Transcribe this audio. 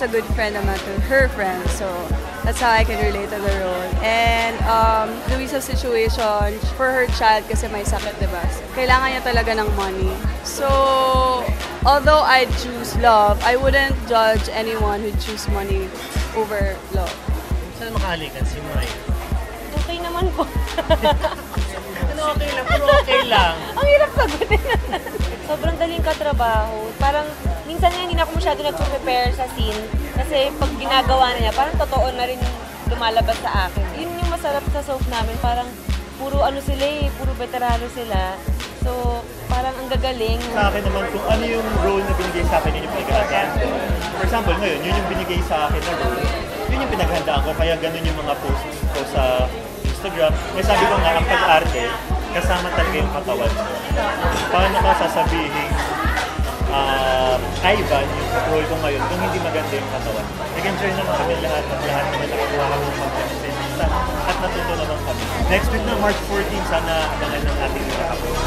a good friend naman to her friend. So, that's how I can relate to the role. And Luisa's situation, for her child, kasi may sakit, diba? Kailangan niya talaga ng money. So, although I choose love, I wouldn't judge anyone who choose money over love. Saan makahalikan si Mai? Okay naman po. Ano okay lang, pero okay lang. Ang hirap sagutin. Sobrang daling katrabaho. Parang minsan nga hindi na ako masyado nag-prepare sa scene. Kasi pag ginagawa na niya, parang totoo na rin lumalabas sa akin. Yun yung masarap sa soap namin. Parang puro ano sila puro veterano sila. So, parang ang gagaling. Sa akin naman, kung ano yung role na binigay sa akin, yun yung pinaghandaan ko. For example, ngayon, yun yung binigay sa akin na role. Yun yung pinaghandaan ko, kaya ganun yung mga posts ko sa Instagram. May sabi ko nga, ang pag-arte, kasama talaga yung katawan ko. Paano ka sasabihin, Ivan, yung role ko ngayon, kung hindi maganda yung katawan. Nag-enjoy naman kami lahat, at lahat naman nakakuha kami ng pag-presenta at natuto naman kami. Next week na March 14, sana abangan ng ating mga kapos.